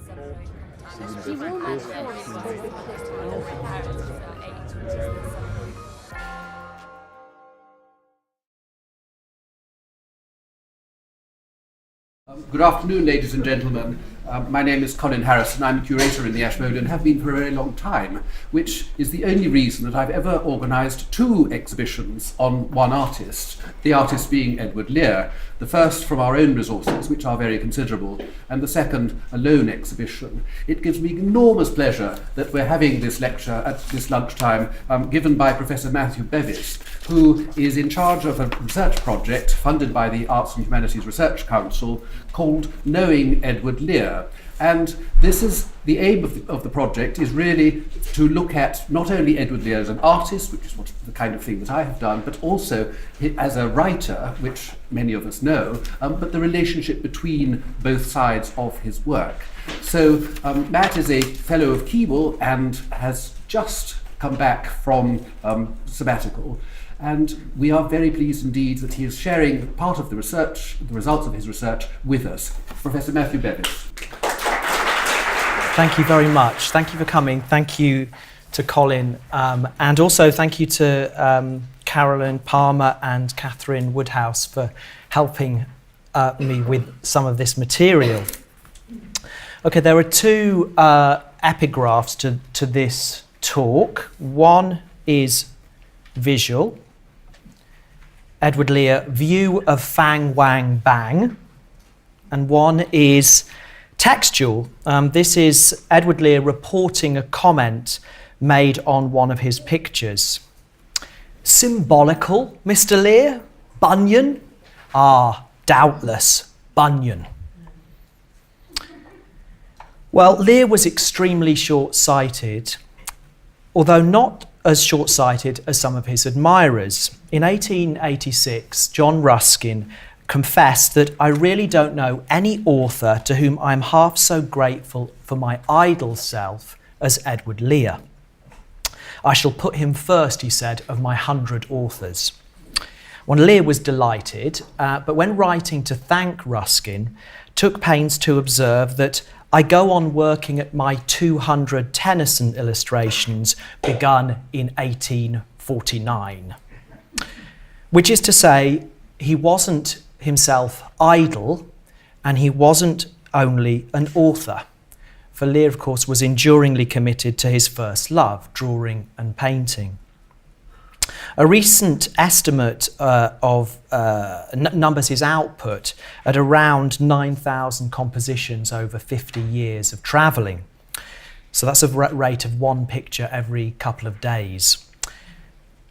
He will not fall this time, which is the sun. Good afternoon, ladies and gentlemen. My name is Colin Harrison. I'm a curator in the Ashmolean and have been for a very long time, which is the only reason that I've ever organised two exhibitions on one artist, the artist being Edward Lear. The first from our own resources, which are very considerable, and the second a loan exhibition. It gives me enormous pleasure that we're having this lecture at this lunchtime given by Professor Matthew Bevis, who is in charge of a research project funded by the Arts and Humanities Research Council called Knowing Edward Lear. And this is the aim of the project is really to look at not only Edward Lear as an artist, which is the kind of thing that I have done, but also as a writer, which many of us know, but the relationship between both sides of his work. So Matt is a fellow of Keble and has just come back from sabbatical. And we are very pleased indeed that he is sharing part of the research, the results of his research, with us. Professor Matthew Bevis. Thank you very much. Thank you for coming. Thank you to Colin. And also thank you to Carolyn Palmer and Catherine Woodhouse for helping me with some of this material. Okay, there are two epigraphs to this talk. One is visual. Edward Lear, View of Fang Wang Bang. And one is textual. This is Edward Lear reporting a comment made on one of his pictures. Symbolical, Mr. Lear? Bunyan? Ah, doubtless, Bunyan. Well, Lear was extremely short-sighted, although not as short-sighted as some of his admirers. In 1886, John Ruskin confessed that I really don't know any author to whom I'm half so grateful for my idle self as Edward Lear. I shall put him first, he said, of my 100 authors. Well, Lear was delighted, but when writing to thank Ruskin, took pains to observe that I go on working at my 200 Tennyson illustrations begun in 1849. Which is to say, he wasn't himself idle, and he wasn't only an author. For Lear, of course, was enduringly committed to his first love, drawing and painting. A recent estimate numbers his output at around 9,000 compositions over 50 years of travelling. So that's a rate of one picture every couple of days.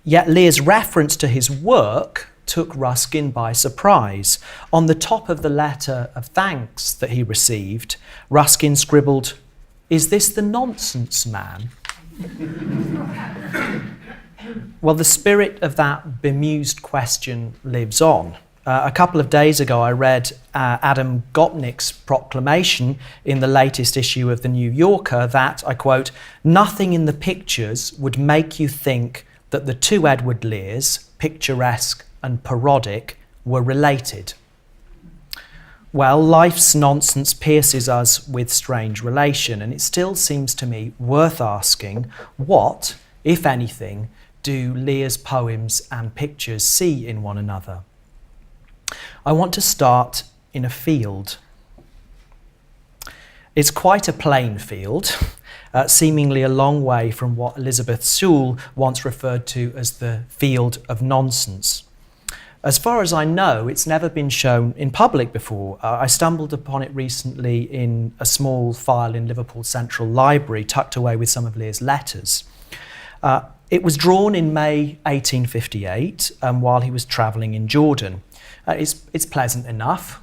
Yet Lear's reference to his work took Ruskin by surprise. On the top of the letter of thanks that he received, Ruskin scribbled, "Is this the nonsense man?" Well, the spirit of that bemused question lives on. A couple of days ago, I read Adam Gopnik's proclamation in the latest issue of The New Yorker that, I quote, "Nothing in the pictures would make you think that the two Edward Lears, picturesque and parodic, were related." Well, life's nonsense pierces us with strange relation, and it still seems to me worth asking what, if anything, do Lear's poems and pictures see in one another? I want to start in a field. It's quite a plain field, seemingly a long way from what Elizabeth Sewell once referred to as the field of nonsense. As far as I know, it's never been shown in public before. I stumbled upon it recently in a small file in Liverpool Central Library, tucked away with some of Lear's letters. It was drawn in May 1858 while he was travelling in Jordan. It's pleasant enough,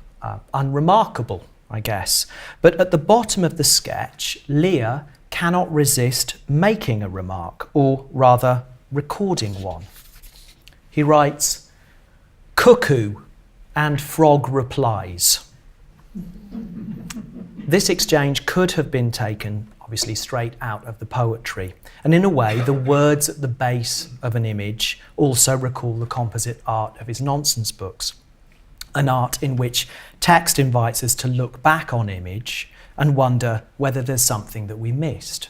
unremarkable, I guess. But at the bottom of the sketch, Lear cannot resist making a remark, or rather, recording one. He writes, "Cuckoo and frog replies." This exchange could have been taken, obviously, straight out of the poetry. And in a way, the words at the base of an image also recall the composite art of his nonsense books. an art in which text invites us to look back on image and wonder whether there's something that we missed.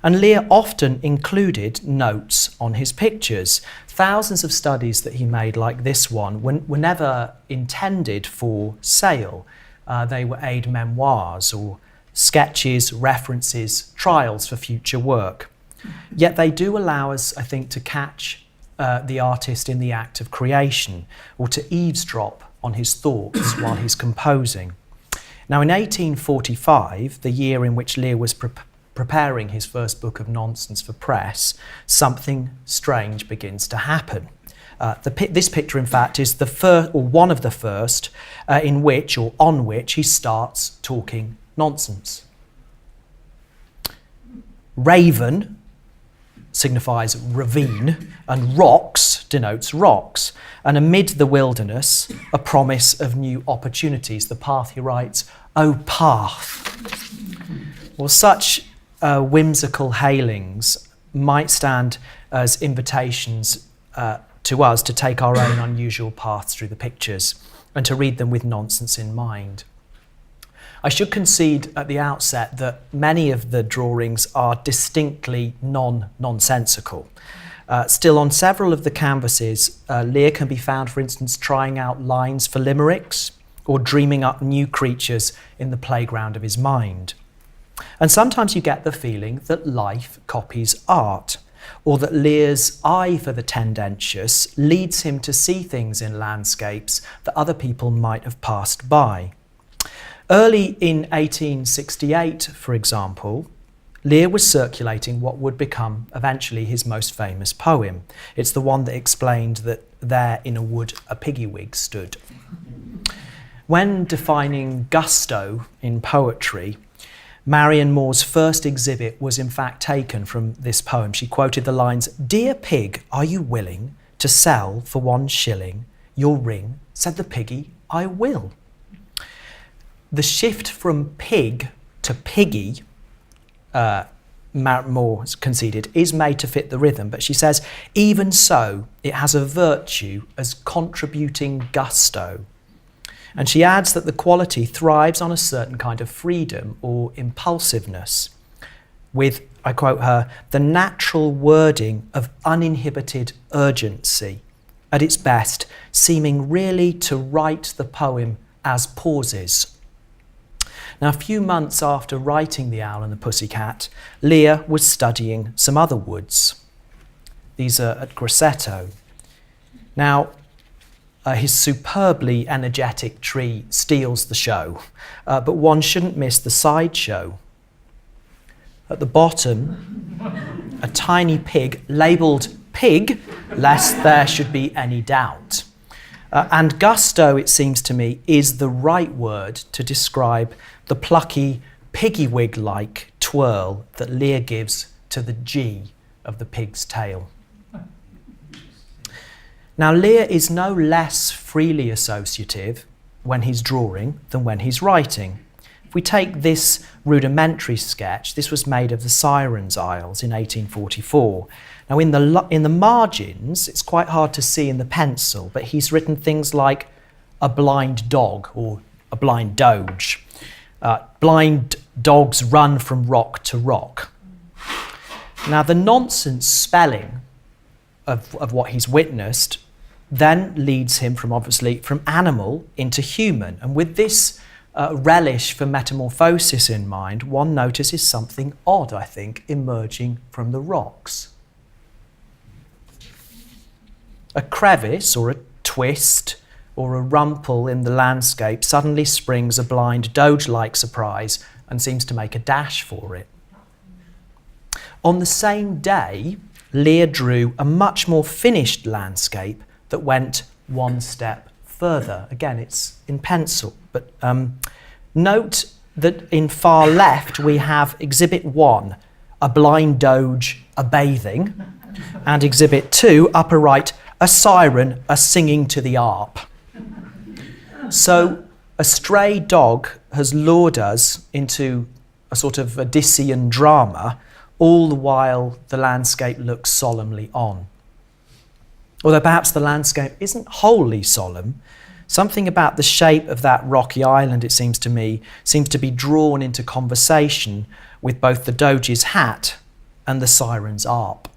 And Lear often included notes on his pictures. Thousands of studies that he made, like this one, were never intended for sale. They were aid memoirs or sketches, references, trials for future work. Yet they do allow us, I think, to catch the artist in the act of creation, or to eavesdrop on his thoughts while he's composing. Now, in 1845, the year in which Lear was preparing his first book of nonsense for press, something strange begins to happen. This picture, in fact, is the first, or one of the first, in which or on which he starts talking nonsense. Raven signifies ravine, and rocks denotes rocks. And amid the wilderness, a promise of new opportunities. The path, he writes, "O path." Well, such whimsical hailings might stand as invitations to us to take our own unusual paths through the pictures and to read them with nonsense in mind. I should concede at the outset that many of the drawings are distinctly nonsensical. Still, on several of the canvases, Lear can be found, for instance, trying out lines for limericks or dreaming up new creatures in the playground of his mind. And sometimes you get the feeling that life copies art, or that Lear's eye for the tendentious leads him to see things in landscapes that other people might have passed by. Early in 1868, for example, Lear was circulating what would become eventually his most famous poem. It's the one that explained that there in a wood a piggy-wig stood. When defining gusto in poetry, Marion Moore's first exhibit was in fact taken from this poem. She quoted the lines, "Dear pig, are you willing to sell for 1 shilling your ring?" Said the piggy, "I will." The shift from pig to piggy, Moore conceded, is made to fit the rhythm, but she says, even so, it has a virtue as contributing gusto. And she adds that the quality thrives on a certain kind of freedom or impulsiveness, with, I quote her, the natural wording of uninhibited urgency, at its best, seeming really to write the poem as pauses. Now, a few months after writing The Owl and the Pussycat, Lear was studying some other woods. These are at Grosseto. Now, his superbly energetic tree steals the show, but one shouldn't miss the sideshow. At the bottom, a tiny pig labelled pig, lest there should be any doubt. And gusto, it seems to me, is the right word to describe the plucky, piggy-wig-like twirl that Lear gives to the G of the pig's tail. Now, Lear is no less freely associative when he's drawing than when he's writing. If we take this rudimentary sketch, this was made of the Sirens' Isles in 1844. Now, in the margins, it's quite hard to see in the pencil, but he's written things like a blind dog or a blind doge. Blind dogs run from rock to rock. Now, the nonsense spelling of what he's witnessed then leads him from animal into human. And with this relish for metamorphosis in mind, one notices something odd, I think, emerging from the rocks. A crevice or a twist or a rumple in the landscape suddenly springs a blind doge-like surprise and seems to make a dash for it. On the same day, Lear drew a much more finished landscape that went one step further. Again, it's in pencil, but note that in far left we have Exhibit 1, a blind doge a-bathing, and Exhibit 2, upper right, a siren a-singing to the harp. So a stray dog has lured us into a sort of Odyssean drama, all the while the landscape looks solemnly on. Although perhaps the landscape isn't wholly solemn, Something about the shape of that rocky island, it seems to me, seems to be drawn into conversation with both the Doge's hat and the siren's arp.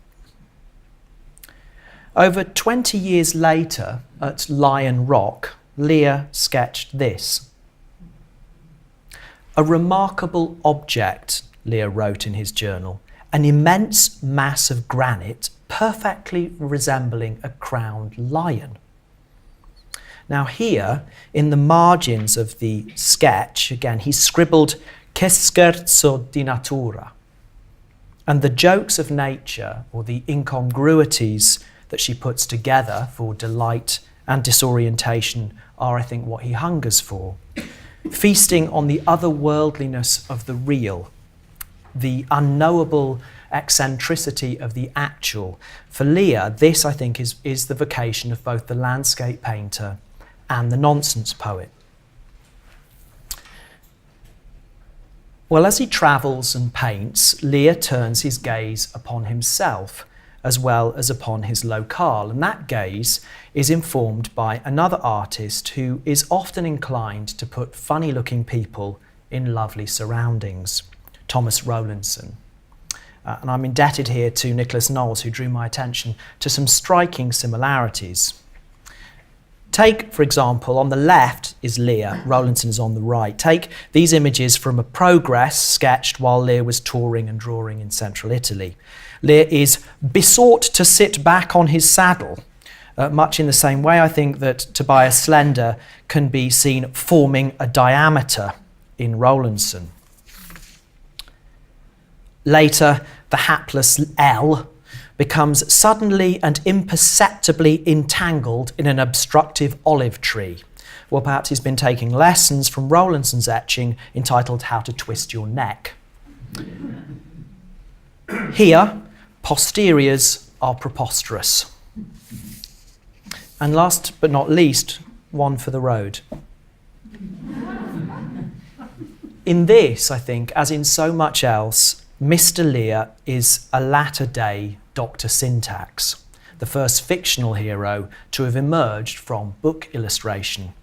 Over 20 years later, at Lion Rock, Lear sketched this. A remarkable object, Lear wrote in his journal, an immense mass of granite perfectly resembling a crowned lion. Now here, in the margins of the sketch, again, he scribbled "Che scherzo di natura." And the jokes of nature, or the incongruities that she puts together for delight and disorientation, are, I think, what he hungers for. Feasting on the otherworldliness of the real, the unknowable eccentricity of the actual. For Lear, this, I think, is the vocation of both the landscape painter and the nonsense poet. Well, as he travels and paints, Lear turns his gaze upon himself as well as upon his locale, and that gaze is informed by another artist who is often inclined to put funny-looking people in lovely surroundings, Thomas Rowlandson. And I'm indebted here to Nicholas Knowles, who drew my attention to some striking similarities. Take, for example, on the left is Lear, Rowlandson is on the right. Take these images from a progress sketched while Lear was touring and drawing in central Italy. Lear is besought to sit back on his saddle, much in the same way, I think, that Tobias Slender can be seen forming a diameter in Rowlandson. Later, the hapless L becomes suddenly and imperceptibly entangled in an obstructive olive tree. Well, perhaps he's been taking lessons from Rowlandson's etching entitled How to Twist Your Neck. Here, posteriors are preposterous. And last but not least, one for the road. In this, I think, as in so much else, Mr. Lear is a latter-day Dr. Syntax, the first fictional hero to have emerged from book illustration.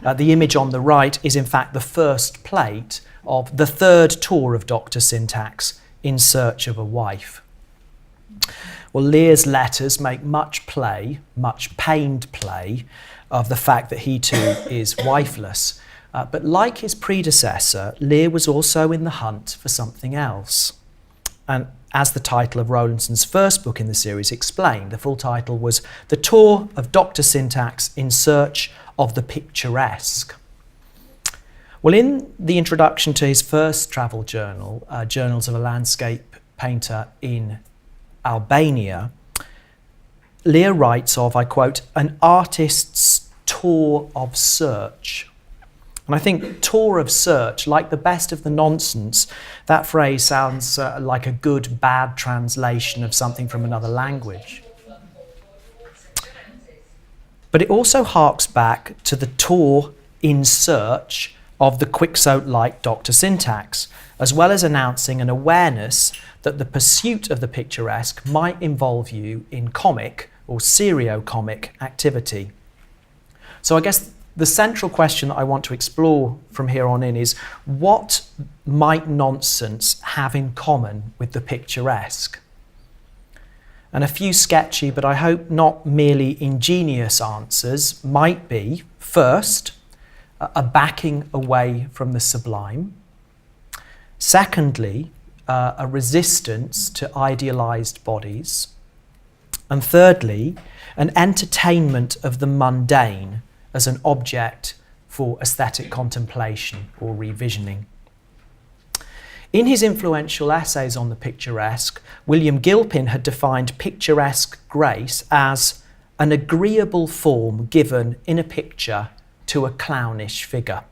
The image on the right is in fact the first plate of the third tour of Dr. Syntax, In Search of a Wife. Well, Lear's letters make much play, much pained play, of the fact that he too is wifeless. But like his predecessor, Lear was also in the hunt for something else. And as the title of Rowlandson's first book in the series explained, the full title was The Tour of Dr. Syntax in Search of the Picturesque. Well, in the introduction to his first travel journal, Journals of a Landscape Painter in Albania, Lear writes of, I quote, an artist's tour of search. And I think tour of search, like the best of the nonsense, that phrase sounds like a good, bad translation of something from another language. But it also harks back to the tour in search of the quixote-like Dr. Syntax, as well as announcing an awareness that the pursuit of the picturesque might involve you in comic or serio-comic activity. So I guess the central question that I want to explore from here on in is, what might nonsense have in common with the picturesque? And a few sketchy, but I hope not merely ingenious answers might be, first, a backing away from the sublime. Secondly, a resistance to idealized bodies. And thirdly, an entertainment of the mundane as an object for aesthetic contemplation or revisioning. In his influential essays on the picturesque, William Gilpin had defined picturesque grace as an agreeable form given in a picture to a clownish figure.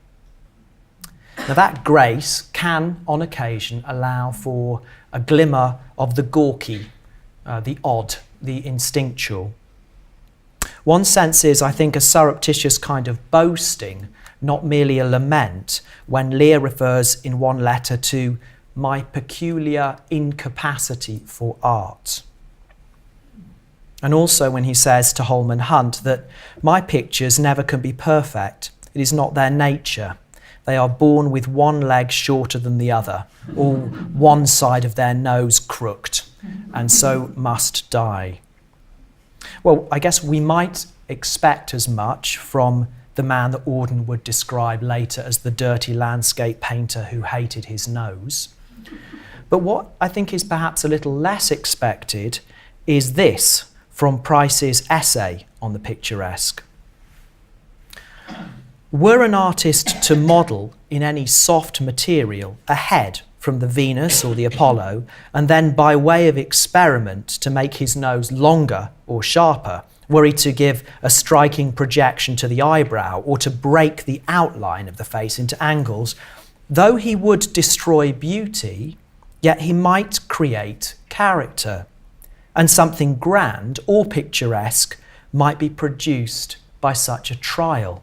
Now that grace can, on occasion, allow for a glimmer of the gawky, the odd, the instinctual. One senses, I think, a surreptitious kind of boasting, not merely a lament, when Lear refers in one letter to my peculiar incapacity for art. And also when he says to Holman Hunt that my pictures never can be perfect. It is not their nature. They are born with one leg shorter than the other, or one side of their nose crooked, and so must die. Well, I guess we might expect as much from the man that Auden would describe later as the dirty landscape painter who hated his nose. But what I think is perhaps a little less expected is this from Price's essay on the picturesque. Were an artist to model in any soft material a head from the Venus or the Apollo, and then by way of experiment to make his nose longer or sharper, were he to give a striking projection to the eyebrow or to break the outline of the face into angles, though he would destroy beauty, yet he might create character, and something grand or picturesque might be produced by such a trial.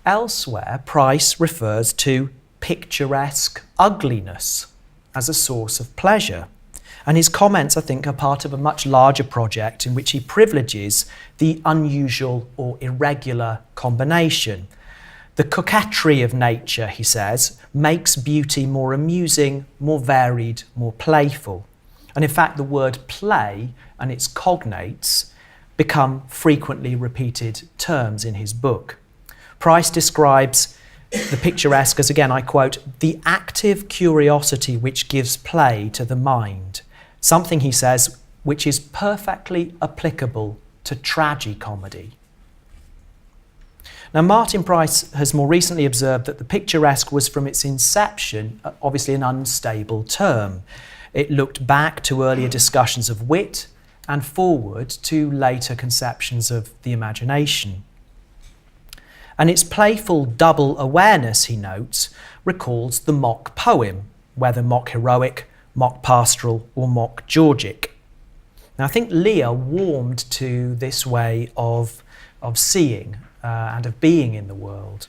Elsewhere, Price refers to picturesque ugliness as a source of pleasure. And his comments, I think, are part of a much larger project in which he privileges the unusual or irregular combination. The coquetry of nature, he says, makes beauty more amusing, more varied, more playful. And in fact, the word play and its cognates become frequently repeated terms in his book. Price describes the picturesque as, again, I quote, the active curiosity which gives play to the mind. Something, he says, which is perfectly applicable to tragicomedy. Now, Martin Price has more recently observed that the picturesque was from its inception, obviously an unstable term. It looked back to earlier discussions of wit and forward to later conceptions of the imagination. And its playful double awareness, he notes, recalls the mock poem, whether mock heroic, mock pastoral, or mock Georgic. Now, I think Lear warmed to this way of seeing and of being in the world.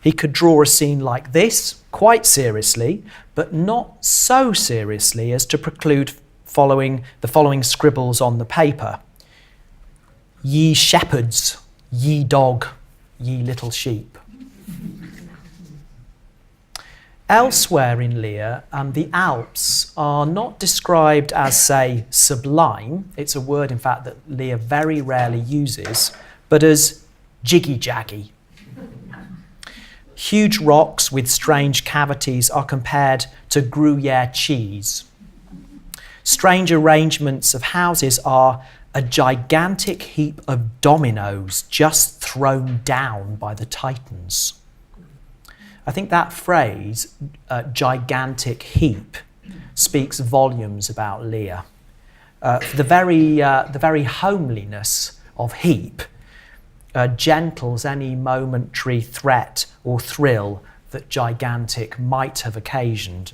He could draw a scene like this quite seriously, but not so seriously as to preclude the following scribbles on the paper. Ye shepherds, ye dog, ye little sheep. Elsewhere in Lear, the Alps are not described as, say, sublime. It's a word, in fact, that Lear very rarely uses, but as jiggy-jaggy. Huge rocks with strange cavities are compared to Gruyere cheese. Strange arrangements of houses are a gigantic heap of dominoes just thrown down by the Titans. I think that phrase, gigantic heap, speaks volumes about Lear. The very homeliness of heap gentles any momentary threat or thrill that gigantic might have occasioned.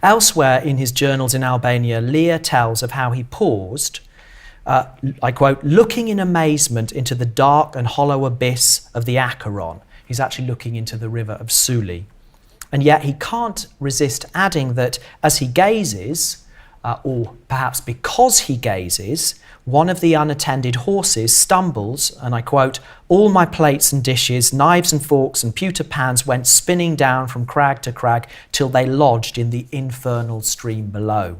Elsewhere in his journals in Albania, Lear tells of how he paused, I quote, looking in amazement into the dark and hollow abyss of the Acheron. He's actually looking into the river of Suli. And yet he can't resist adding that as he gazes, or perhaps because he gazes, one of the unattended horses stumbles, and I quote, all my plates and dishes, knives and forks and pewter pans went spinning down from crag to crag till they lodged in the infernal stream below.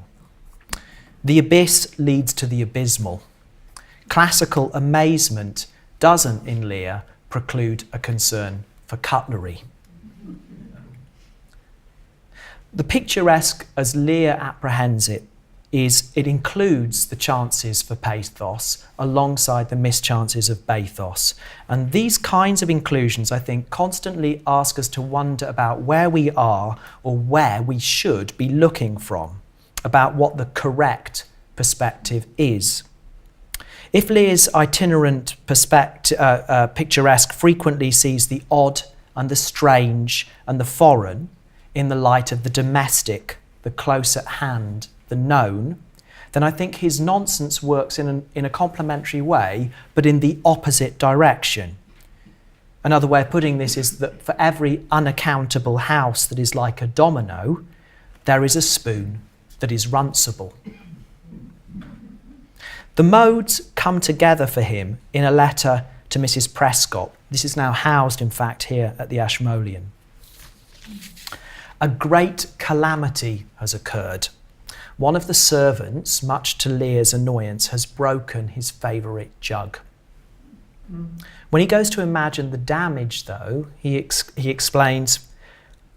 The abyss leads to the abysmal. Classical amazement doesn't, in Lear, preclude a concern for cutlery. The picturesque, as Lear apprehends it, it includes the chances for pathos alongside the mischances of bathos. And these kinds of inclusions, I think, constantly ask us to wonder about where we are or where we should be looking from, about what the correct perspective is. If Lear's itinerant picturesque frequently sees the odd and the strange and the foreign in the light of the domestic, the close at hand, the known, then I think his nonsense works in a complementary way, but in the opposite direction. Another way of putting this is that for every unaccountable house that is like a domino, there is a spoon that is runcible. The modes come together for him in a letter to Mrs. Prescott. This is now housed, in fact, here at the Ashmolean. A great calamity has occurred. One of the servants, much to Lear's annoyance, has broken his favourite jug. When he goes to imagine the damage, though, he explains,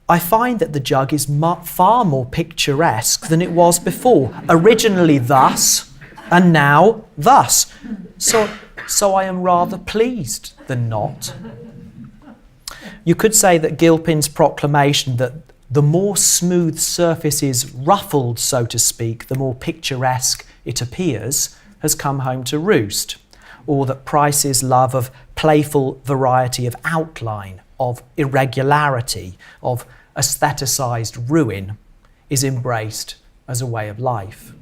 I find that the jug is far more picturesque than it was before, originally thus, and now thus. So I am rather pleased than not. You could say that Gilpin's proclamation that the more smooth surface is ruffled, so to speak, the more picturesque it appears, has come home to roost, or that Price's love of playful variety of outline, of irregularity, of aestheticised ruin is embraced as a way of life.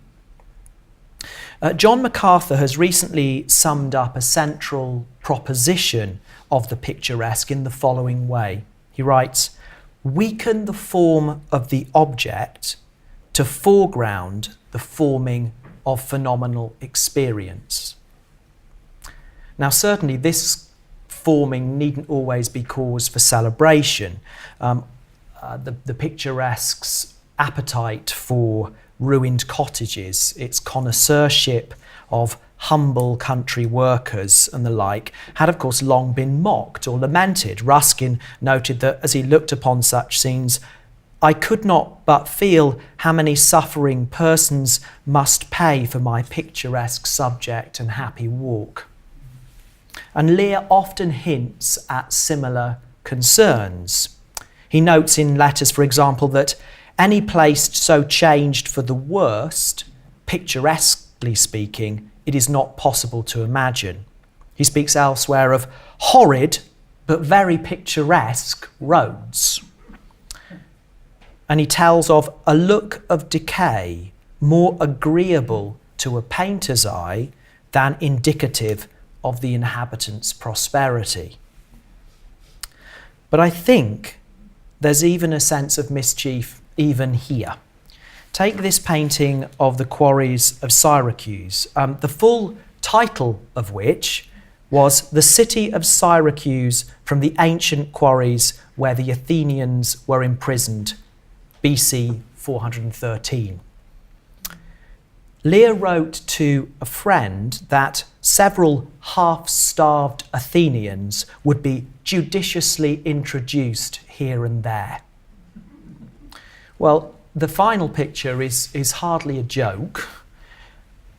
John MacArthur has recently summed up a central proposition of the picturesque in the following way. He writes, weaken the form of the object to foreground the forming of phenomenal experience. Now, certainly this forming needn't always be cause for celebration. The picturesque's appetite for ruined cottages, its connoisseurship of humble country workers and the like, had of course long been mocked or lamented. Ruskin noted that as he looked upon such scenes, I could not but feel how many suffering persons must pay for my picturesque subject and happy walk. And Lear often hints at similar concerns. He notes in letters, for example, that any place so changed for the worst, picturesquely speaking, it is not possible to imagine. He speaks elsewhere of horrid but very picturesque roads. And he tells of a look of decay more agreeable to a painter's eye than indicative of the inhabitants' prosperity. But I think there's even a sense of mischief even here. Take this painting of the quarries of Syracuse, the full title of which was The City of Syracuse from the Ancient Quarries where the Athenians were imprisoned, BC 413. Lear wrote to a friend that several half-starved Athenians would be judiciously introduced here and there. Well, the final picture is hardly a joke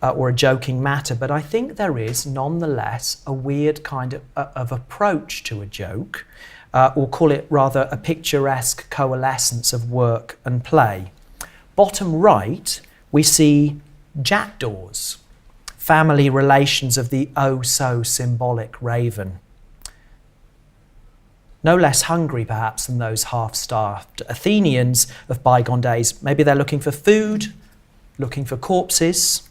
or a joking matter, but I think there is nonetheless a weird kind of approach to a joke, or call it rather a picturesque coalescence of work and play. Bottom right, we see jackdaws, family relations of the oh-so-symbolic raven. No less hungry, perhaps, than those half-starved Athenians of bygone days. Maybe they're looking for food, looking for corpses.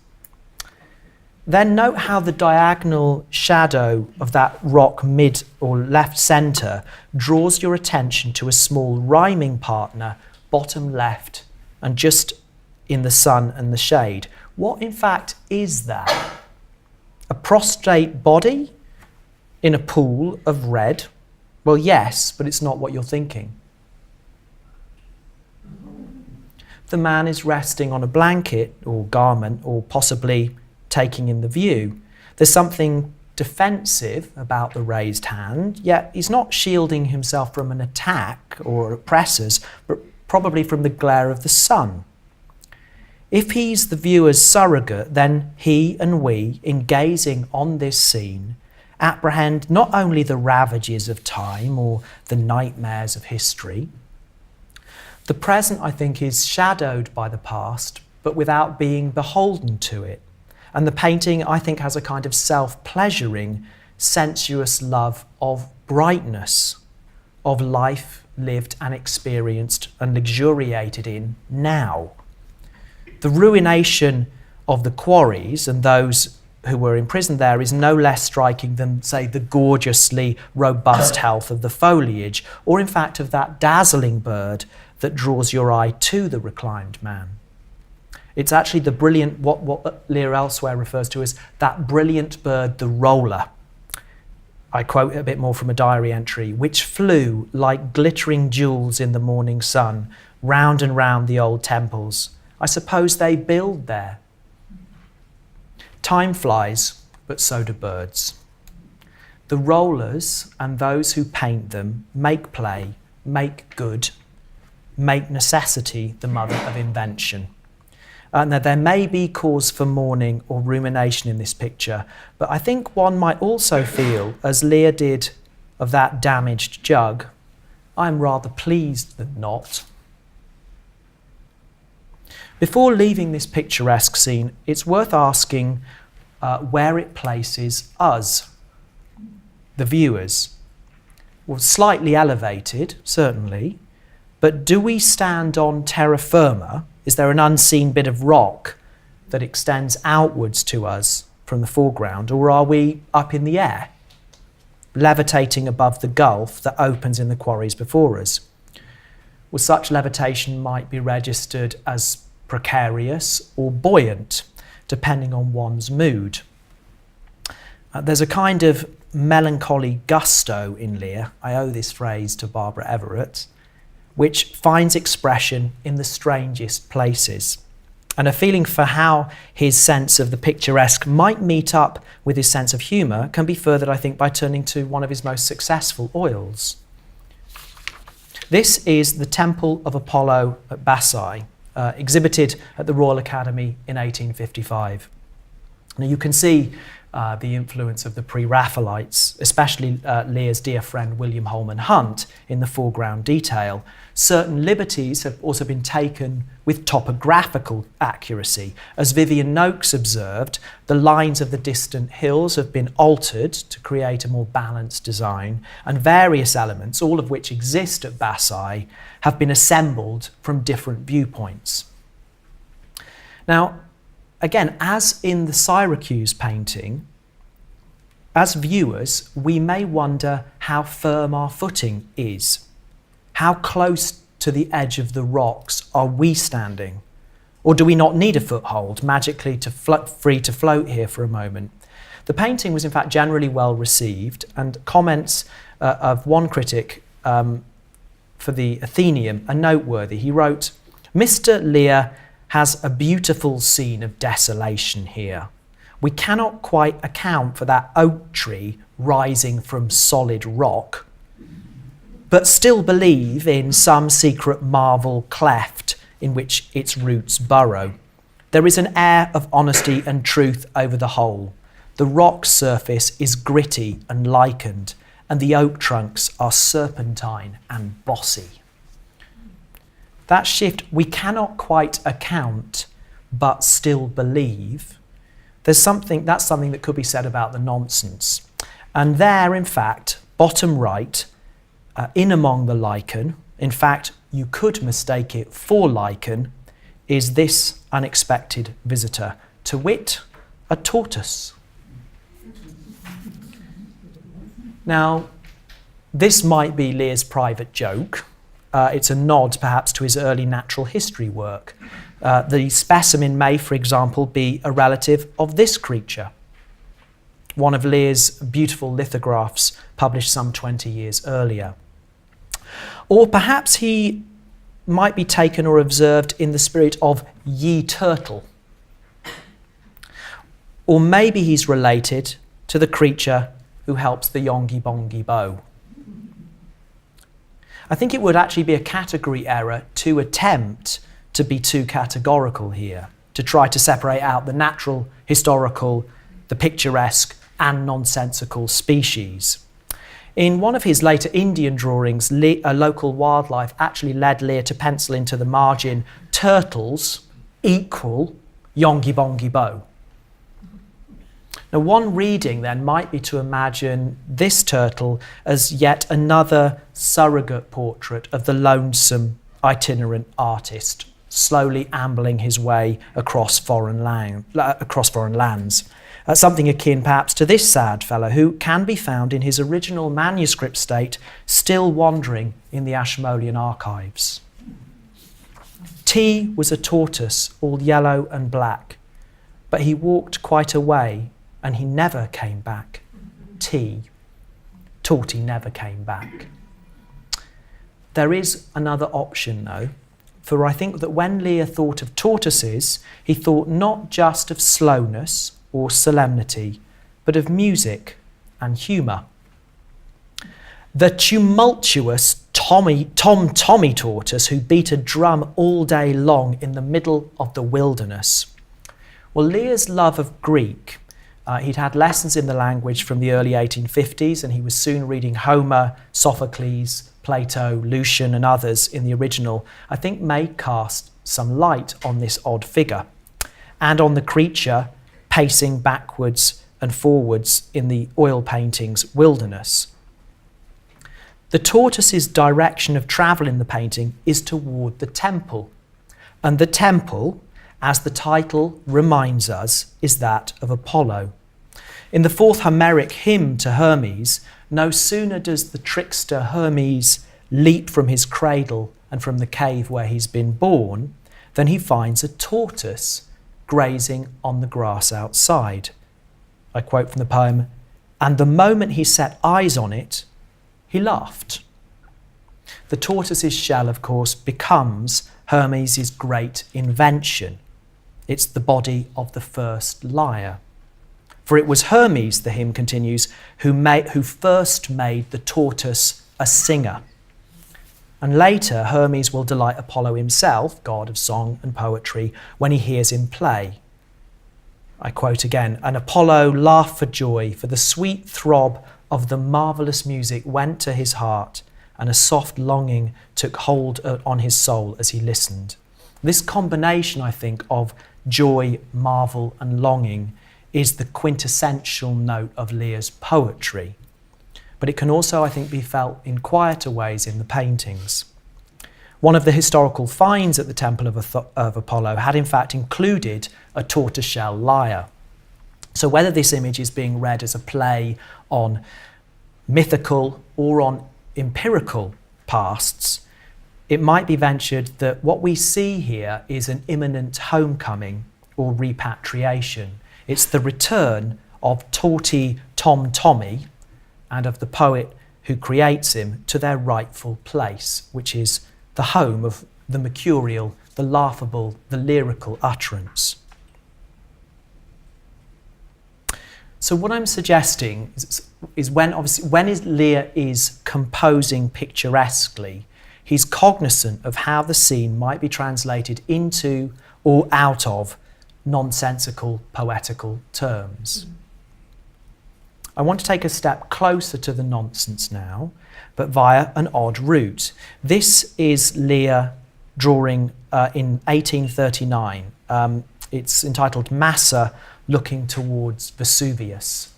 Then note how the diagonal shadow of that rock mid or left centre draws your attention to a small rhyming partner, bottom left, and just in the sun and the shade. What, in fact, is that? A prostrate body in a pool of red? Well, yes, but it's not what you're thinking. The man is resting on a blanket or garment, or possibly taking in the view. There's something defensive about the raised hand, yet he's not shielding himself from an attack or oppressors, but probably from the glare of the sun. If he's the viewer's surrogate, then he and we, in gazing on this scene, apprehend not only the ravages of time or the nightmares of history. The present, I think, is shadowed by the past, but without being beholden to it. And the painting, I think, has a kind of self-pleasuring, sensuous love of brightness, of life lived and experienced and luxuriated in now. The ruination of the quarries and those who were imprisoned there is no less striking than, say, the gorgeously robust health of the foliage, or in fact of that dazzling bird that draws your eye to the reclined man. It's actually the brilliant, what Lear elsewhere refers to as that brilliant bird, the roller. I quote a bit more from a diary entry, which flew like glittering jewels in the morning sun, round and round the old temples. I suppose they build there. Time flies, but so do birds. The rollers and those who paint them make play, make good, make necessity the mother of invention. Now, there may be cause for mourning or rumination in this picture, but I think one might also feel, as Lear did of that damaged jug, I'm rather pleased than not. Before leaving this picturesque scene, it's worth asking where it places us, the viewers. Well, slightly elevated, certainly, but do we stand on terra firma? Is there an unseen bit of rock that extends outwards to us from the foreground, or are we up in the air, levitating above the gulf that opens in the quarries before us? Well, such levitation might be registered as precarious or buoyant, depending on one's mood. There's a kind of melancholy gusto in Lear, I owe this phrase to Barbara Everett, which finds expression in the strangest places. And a feeling for how his sense of the picturesque might meet up with his sense of humour can be furthered, I think, by turning to one of his most successful oils. This is the Temple of Apollo at Bassai, exhibited at the Royal Academy in 1855. Now you can see the influence of the Pre-Raphaelites, especially Lear's dear friend William Holman Hunt, in the foreground detail. Certain liberties have also been taken with topographical accuracy. As Vivian Noakes observed, the lines of the distant hills have been altered to create a more balanced design, and various elements, all of which exist at Bassai, have been assembled from different viewpoints. Now, again, as in the Syracuse painting, as viewers, we may wonder how firm our footing is. How close to the edge of the rocks are we standing? Or do we not need a foothold, magically free to float here for a moment? The painting was in fact generally well received, and comments of one critic for the Athenaeum are noteworthy. He wrote, "Mr. Lear has a beautiful scene of desolation here. We cannot quite account for that oak tree rising from solid rock, but still believe in some secret marvel cleft in which its roots burrow. There is an air of honesty and truth over the whole. The rock surface is gritty and lichened, and the oak trunks are serpentine and bossy." That shift, we cannot quite account, but still believe. That's something that could be said about the nonsense. And there, in fact, bottom right, in among the lichen, in fact, you could mistake it for lichen, is this unexpected visitor, to wit, a tortoise. Now, this might be Lear's private joke. It's a nod, perhaps, to his early natural history work. The specimen may, for example, be a relative of this creature, one of Lear's beautiful lithographs published some 20 years earlier. Or perhaps he might be taken or observed in the spirit of ye turtle. Or maybe he's related to the creature who helps the Yonghy Bonghy Bò. I think it would actually be a category error to attempt to be too categorical here, to try to separate out the natural, historical, the picturesque and nonsensical species. In one of his later Indian drawings, a local wildlife actually led Lear to pencil into the margin turtles equal Yonghy Bonghy Bò. Now, one reading then might be to imagine this turtle as yet another surrogate portrait of the lonesome itinerant artist, slowly ambling his way across foreign lands. Something akin perhaps to this sad fellow, who can be found in his original manuscript state, still wandering in the Ashmolean archives. T was a tortoise, all yellow and black, but he walked quite a way and he never came back. T. Torty never came back. There is another option though, for I think that when Lear thought of tortoises, he thought not just of slowness or solemnity, but of music and humour. The tumultuous Tommy tortoise who beat a drum all day long in the middle of the wilderness. Well, Lear's love of Greek, he'd had lessons in the language from the early 1850s, and he was soon reading Homer, Sophocles, Plato, Lucian and others in the original, I think may cast some light on this odd figure and on the creature pacing backwards and forwards in the oil painting's wilderness. The tortoise's direction of travel in the painting is toward the temple, and the temple, as the title reminds us, is that of Apollo. In the fourth Homeric hymn to Hermes, no sooner does the trickster Hermes leap from his cradle and from the cave where he's been born than he finds a tortoise grazing on the grass outside. I quote from the poem, "And the moment he set eyes on it, he laughed." The tortoise's shell, of course, becomes Hermes' great invention. It's the body of the first lyre. For it was Hermes, the hymn continues, who first made the tortoise a singer. And later, Hermes will delight Apollo himself, god of song and poetry, when he hears him play. I quote again, "And Apollo laughed for joy, for the sweet throb of the marvellous music went to his heart, and a soft longing took hold on his soul as he listened." This combination, I think, of joy, marvel and longing is the quintessential note of Lear's poetry. But it can also, I think, be felt in quieter ways in the paintings. One of the historical finds at the Temple of Apollo had in fact included a tortoiseshell lyre. So whether this image is being read as a play on mythical or on empirical pasts, it might be ventured that what we see here is an imminent homecoming or repatriation. It's the return of Torty Tommy and of the poet who creates him to their rightful place, which is the home of the mercurial, the laughable, the lyrical utterance. So what I'm suggesting is when Lear is composing picturesquely, he's cognizant of how the scene might be translated into or out of nonsensical poetical terms. I want to take a step closer to the nonsense now, but via an odd route. This is Lear drawing in 1839. It's entitled Massa Looking Towards Vesuvius.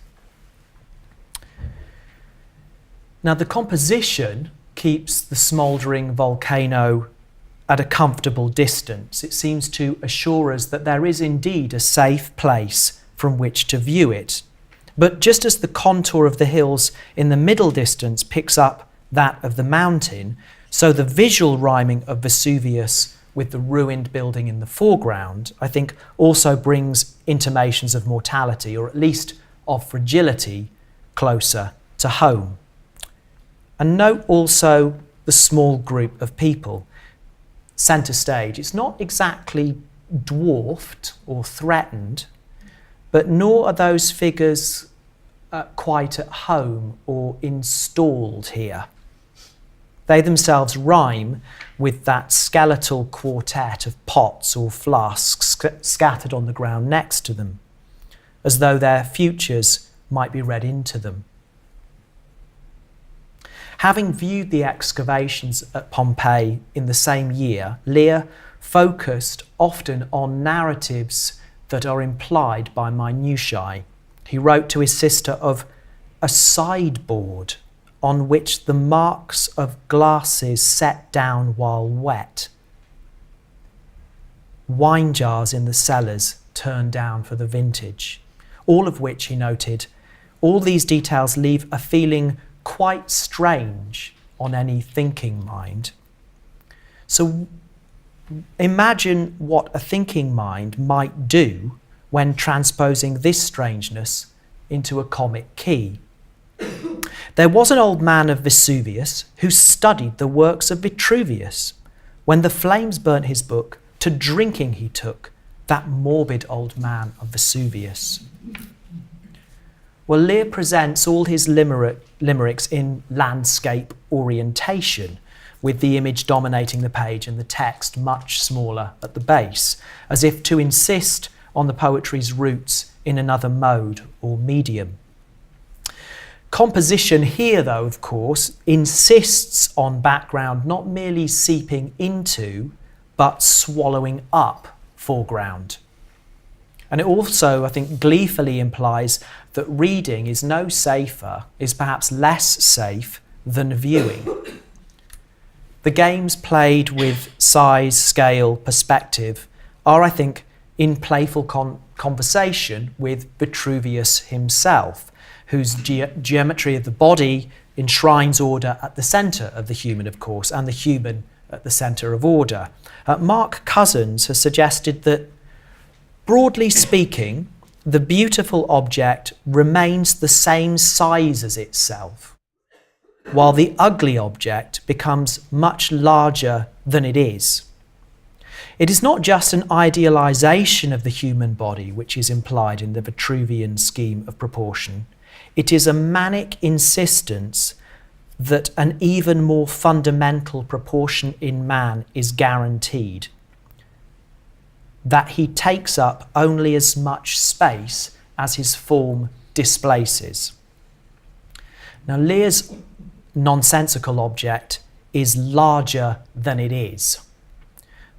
Now the composition keeps the smouldering volcano at a comfortable distance. It seems to assure us that there is indeed a safe place from which to view it. But just as the contour of the hills in the middle distance picks up that of the mountain, so the visual rhyming of Vesuvius with the ruined building in the foreground, I think, also brings intimations of mortality, or at least of fragility, closer to home. And note also the small group of people. Centre stage, it's not exactly dwarfed or threatened, but nor are those figures quite at home or installed here. They themselves rhyme with that skeletal quartet of pots or flasks scattered on the ground next to them, as though their futures might be read into them. Having viewed the excavations at Pompeii in the same year, Lear focused often on narratives that are implied by minutiae. He wrote to his sister of a sideboard on which the marks of glasses set down while wet, wine jars in the cellars turned down for the vintage, all of which, he noted, all these details leave a feeling quite strange on any thinking mind. So Imagine what a thinking mind might do when transposing this strangeness into a comic key. There was an old man of Vesuvius who studied the works of Vitruvius. When the flames burnt his book, to drinking he took, that morbid old man of Vesuvius. Well, Lear presents all his limericks in landscape orientation, with the image dominating the page and the text much smaller at the base, as if to insist on the poetry's roots in another mode or medium. Composition here, though, of course, insists on background not merely seeping into, but swallowing up foreground. And it also, I think, gleefully implies that reading is no safer, is perhaps less safe than viewing. The games played with size, scale, perspective are, I think, in playful conversation with Vitruvius himself, whose geometry of the body enshrines order at the centre of the human, of course, and the human at the centre of order. Mark Cousins has suggested that, broadly speaking, the beautiful object remains the same size as itself, while the ugly object becomes much larger than it is. It is not just an idealisation of the human body which is implied in the Vitruvian scheme of proportion. It is a manic insistence that an even more fundamental proportion in man is guaranteed, that he takes up only as much space as his form displaces. Now, Lear's nonsensical object is larger than it is,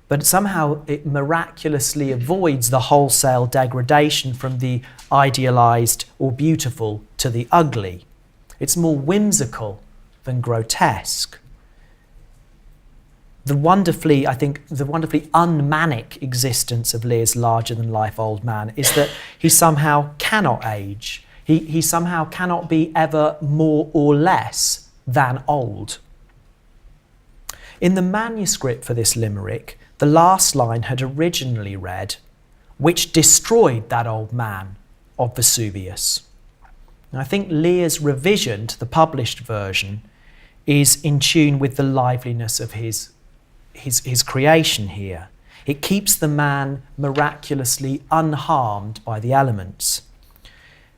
but somehow it miraculously avoids the wholesale degradation from the idealised or beautiful to the ugly. It's more whimsical than grotesque. The wonderfully unmanic existence of Lear's larger-than-life old man is that he somehow cannot age. He somehow cannot be ever more or less than old. In the manuscript for this limerick, the last line had originally read, "which destroyed that old man of Vesuvius." And I think Lear's revision to the published version is in tune with the liveliness of his creation here. It keeps the man miraculously unharmed by the elements.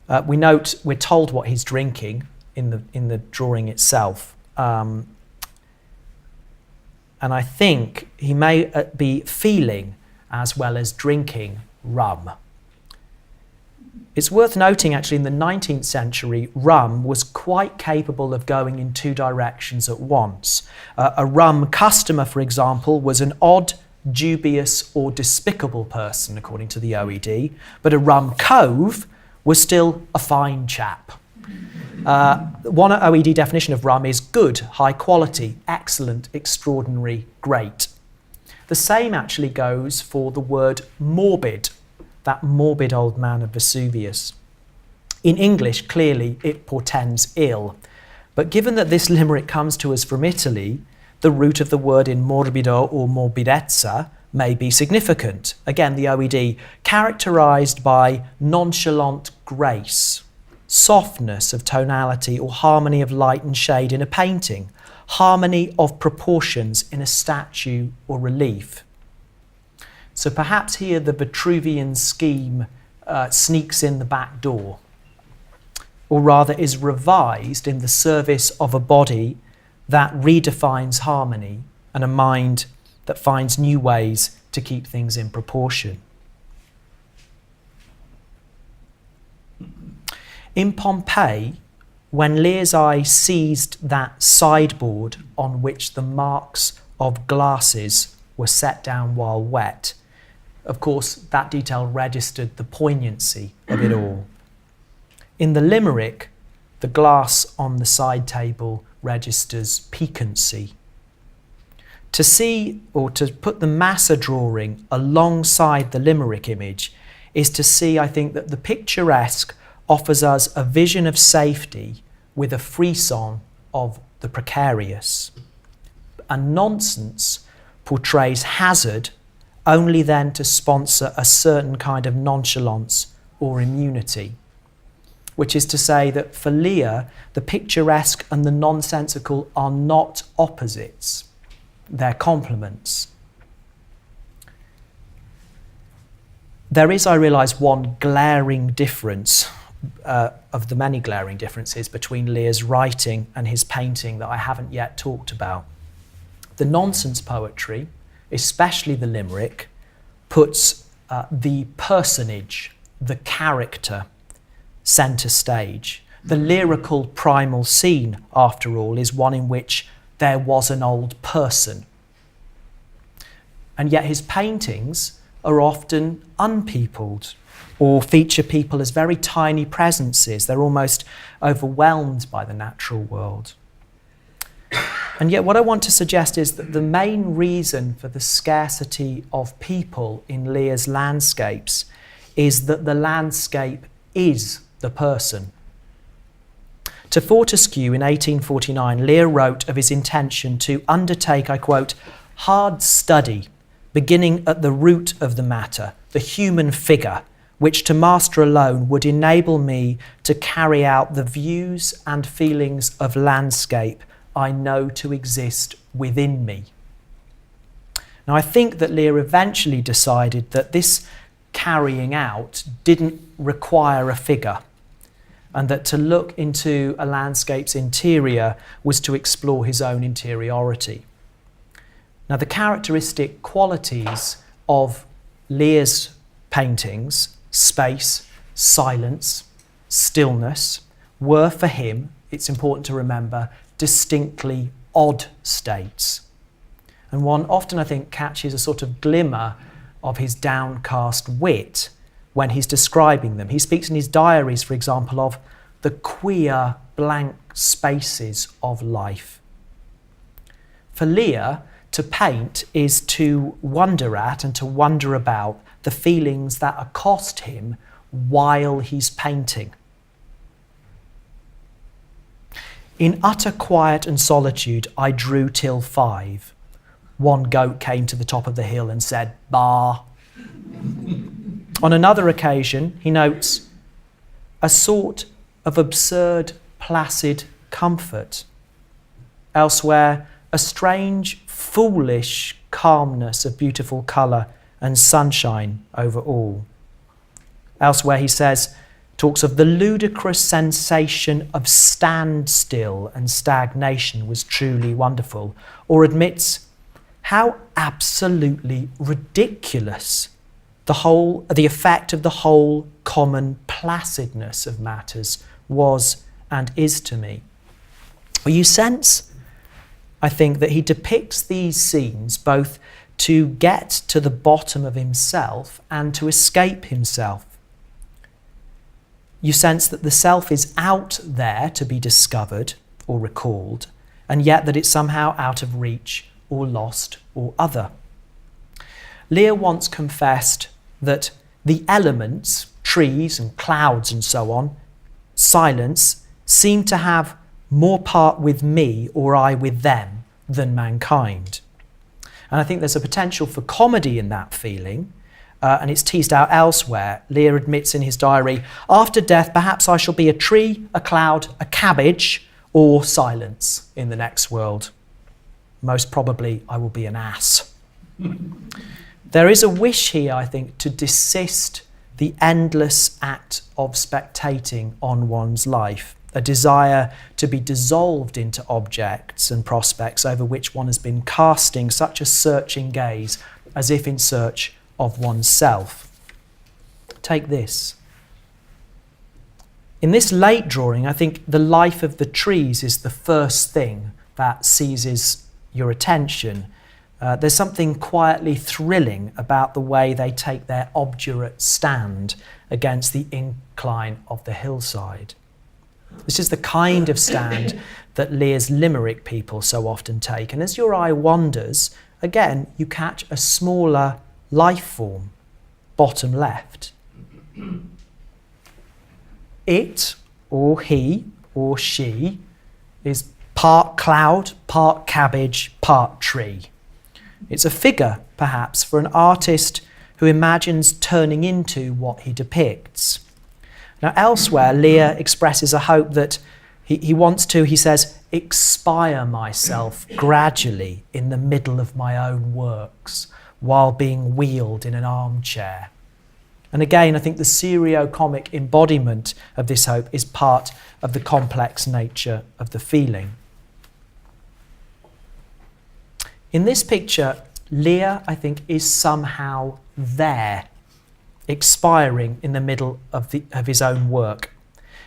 We're told what he's drinking in the drawing itself. And I think he may be feeling as well as drinking rum. It's worth noting, actually, in the 19th century, rum was quite capable of going in two directions at once. A rum customer, for example, was an odd, dubious or despicable person, according to the OED, but a rum cove was still a fine chap. One OED definition of rum is good, high quality, excellent, extraordinary, great. The same actually goes for the word morbid, that morbid old man of Vesuvius. In English, clearly, it portends ill. But given that this limerick comes to us from Italy, the root of the word in morbido or morbidezza may be significant. Again, the OED, characterised by nonchalant grace, softness of tonality or harmony of light and shade in a painting, harmony of proportions in a statue or relief. So perhaps here the Vitruvian scheme sneaks in the back door, or rather is revised in the service of a body that redefines harmony and a mind that finds new ways to keep things in proportion. In Pompeii, when Lear's eye seized that sideboard on which the marks of glasses were set down while wet, of course, that detail registered the poignancy of it all. In the limerick, the glass on the side table registers piquancy. To see, or to put the Massa drawing alongside the limerick image, is to see, I think, that the picturesque offers us a vision of safety with a frisson of the precarious, and nonsense portrays hazard only then to sponsor a certain kind of nonchalance or immunity, which is to say that for Lear, the picturesque and the nonsensical are not opposites, they're complements. There is, I realise, one glaring difference of the many glaring differences between Lear's writing and his painting that I haven't yet talked about. The nonsense poetry, especially the limerick, puts the personage, the character, centre stage. The lyrical primal scene, after all, is one in which there was an old person. And yet his paintings are often unpeopled or feature people as very tiny presences. They're almost overwhelmed by the natural world. And yet what I want to suggest is that the main reason for the scarcity of people in Lear's landscapes is that the landscape is the person. To Fortescue in 1849, Lear wrote of his intention to undertake, I quote, hard study, beginning at the root of the matter, the human figure, which to master alone would enable me to carry out the views and feelings of landscape I know to exist within me. Now, I think that Lear eventually decided that this carrying out didn't require a figure, and that to look into a landscape's interior was to explore his own interiority. Now, the characteristic qualities of Lear's paintings, space, silence, stillness, were for him, it's important to remember, distinctly odd states. And one often, I think, catches a sort of glimmer of his downcast wit when he's describing them. He speaks in his diaries, for example, of the queer blank spaces of life. For Lear, to paint is to wonder at and to wonder about the feelings that accost him while he's painting. In utter quiet and solitude, I drew till 5. One goat came to the top of the hill and said, "Bah." On another occasion, he notes a sort of absurd, placid comfort. Elsewhere, a strange, foolish calmness of beautiful colour and sunshine over all. Elsewhere, he talks of the ludicrous sensation of standstill and stagnation was truly wonderful, or admits how absolutely ridiculous the effect of the whole common placidness of matters was and is to me. Well, you sense, I think, that he depicts these scenes both to get to the bottom of himself and to escape himself. You sense that the self is out there to be discovered or recalled, and yet that it's somehow out of reach or lost or other. Lear once confessed that the elements, trees and clouds and so on, silence, seem to have more part with me or I with them than mankind. And I think there's a potential for comedy in that feeling, and it's teased out elsewhere. Lear admits in his diary, "After death, perhaps I shall be a tree, a cloud, a cabbage, or silence in the next world. Most probably, I will be an ass." There is a wish here, I think, to desist the endless act of spectating on one's life, a desire to be dissolved into objects and prospects over which one has been casting such a searching gaze, as if in search of oneself. Take this. In this late drawing, I think the life of the trees is the first thing that seizes your attention. There's something quietly thrilling about the way they take their obdurate stand against the incline of the hillside. This is the kind of stand that Lear's Limerick people so often take. And as your eye wanders, again, you catch a smaller life form, bottom left. It, or he, or she, is part cloud, part cabbage, part tree. It's a figure, perhaps, for an artist who imagines turning into what he depicts. Now, elsewhere, Lear expresses a hope that he wants to, he says, expire myself gradually in the middle of my own works while being wheeled in an armchair. And again, I think the serio-comic embodiment of this hope is part of the complex nature of the feeling. In this picture, Lear, I think, is somehow there, expiring in the middle of his own work.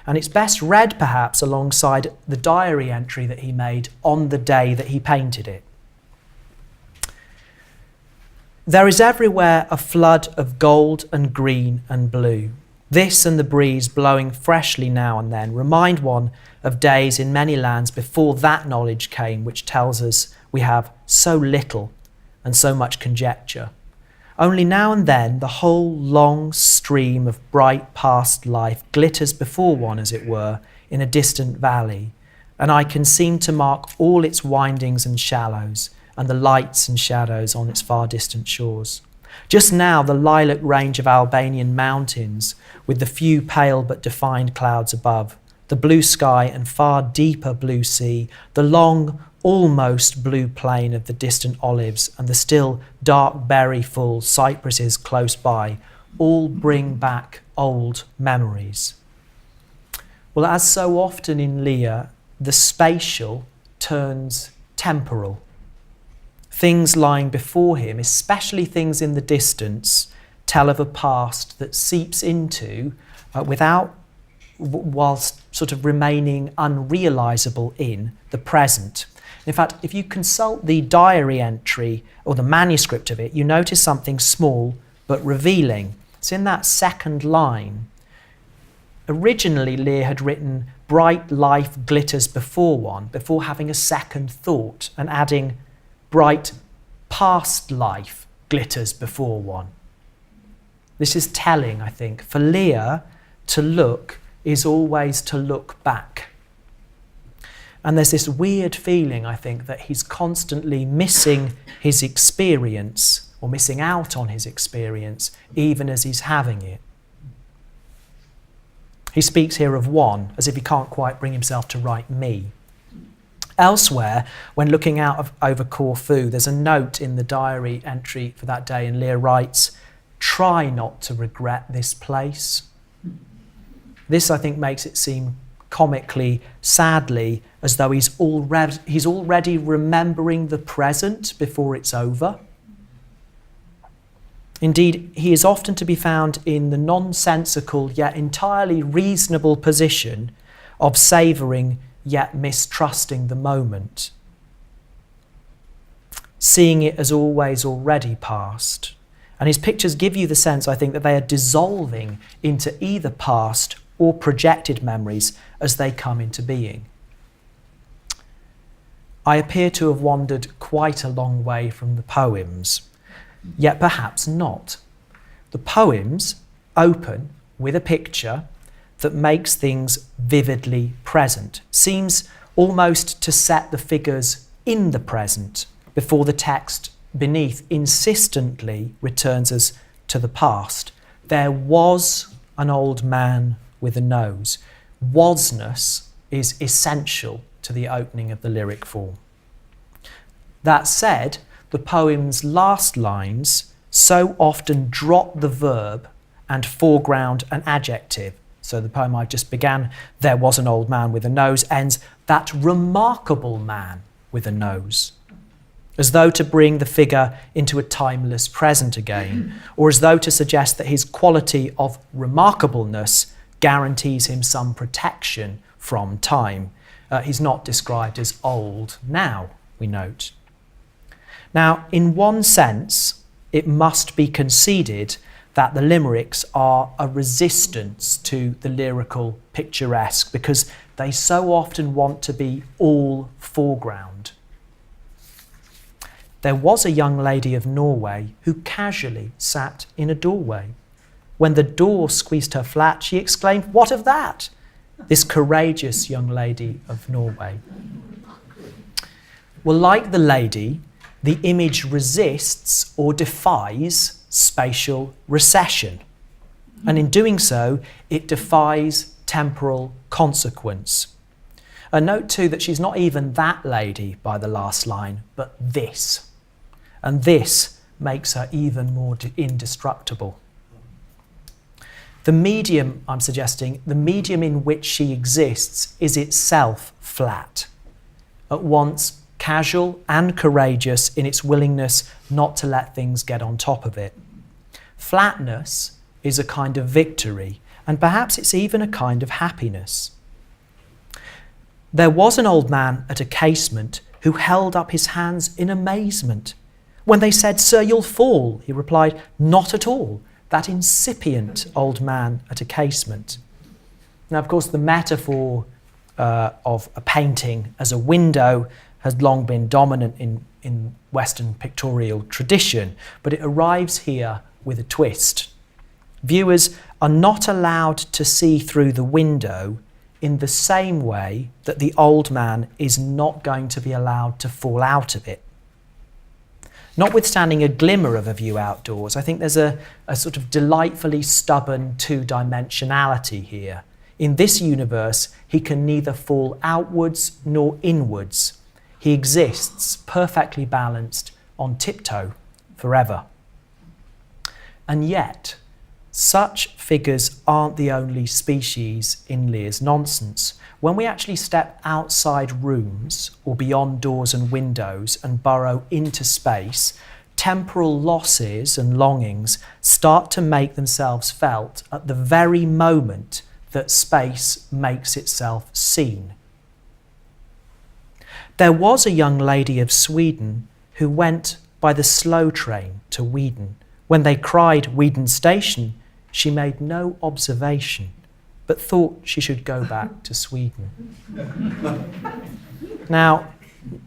And it's best read, perhaps, alongside the diary entry that he made on the day that he painted it. There is everywhere a flood of gold and green and blue. This and the breeze blowing freshly now and then remind one of days in many lands before that knowledge came, which tells us we have so little and so much conjecture. Only now and then the whole long stream of bright past life glitters before one, as it were, in a distant valley, and I can seem to mark all its windings and shallows, and the lights and shadows on its far distant shores. Just now the lilac range of Albanian mountains, with the few pale but defined clouds above, the blue sky and far deeper blue sea, the long, almost blue plain of the distant olives and the still dark berry-full cypresses close by, all bring back old memories. Well, as so often in Lear, the spatial turns temporal. Things lying before him, especially things in the distance, tell of a past that seeps into, whilst sort of remaining unrealisable in, the present. In fact, if you consult the diary entry or the manuscript of it, you notice something small but revealing. It's in that second line. Originally, Lear had written, bright life glitters before one, before having a second thought and adding, bright past life glitters before one. This is telling, I think. For Lear, to look is always to look back. And there's this weird feeling, I think, that he's constantly missing his experience or missing out on his experience even as he's having it. He speaks here of one, as if he can't quite bring himself to write me. Elsewhere, when looking out over Corfu, there's a note in the diary entry for that day, and Lear writes, "Try not to regret this place." This, I think, makes it seem comically, sadly, as though he's already remembering the present before it's over. Indeed, he is often to be found in the nonsensical yet entirely reasonable position of savouring yet mistrusting the moment, seeing it as always already past. And his pictures give you the sense, I think, that they are dissolving into either past or projected memories as they come into being. I appear to have wandered quite a long way from the poems, yet perhaps not. The poems open with a picture that makes things vividly present, seems almost to set the figures in the present before the text beneath insistently returns us to the past. There was an old man with a nose. Wasness is essential to the opening of the lyric form. That said, the poem's last lines so often drop the verb and foreground an adjective. So the poem I just began, "There was an old man with a nose," ends, "that remarkable man with a nose," as though to bring the figure into a timeless present again, or as though to suggest that his quality of remarkableness guarantees him some protection from time. He's not described as old now, we note. Now, in one sense, it must be conceded that the limericks are a resistance to the lyrical picturesque because they so often want to be all foreground. There was a young lady of Norway who casually sat in a doorway. When the door squeezed her flat, she exclaimed, "What of that?" This courageous young lady of Norway. Well, like the lady, the image resists or defies spatial recession. And in doing so, it defies temporal consequence. And note too that she's not even that lady by the last line, but this. And this makes her even more indestructible. The medium, I'm suggesting, the medium in which she exists is itself flat, at once casual and courageous in its willingness not to let things get on top of it. Flatness is a kind of victory, and perhaps it's even a kind of happiness. There was an old man at a casement who held up his hands in amazement. When they said, "Sir, you'll fall," he replied, "Not at all." That incipient old man at a casement. Now, of course, the metaphor of a painting as a window has long been dominant in Western pictorial tradition, but it arrives here with a twist. Viewers are not allowed to see through the window in the same way that the old man is not going to be allowed to fall out of it. Notwithstanding a glimmer of a view outdoors, I think there's a sort of delightfully stubborn two-dimensionality here. In this universe, he can neither fall outwards nor inwards. He exists perfectly balanced on tiptoe forever. And yet, such figures aren't the only species in Lear's nonsense. When we actually step outside rooms or beyond doors and windows and burrow into space, temporal losses and longings start to make themselves felt at the very moment that space makes itself seen. There was a young lady of Sweden who went by the slow train to Weedon. When they cried Weedon Station, she made no observation, but thought she should go back to Sweden. Now,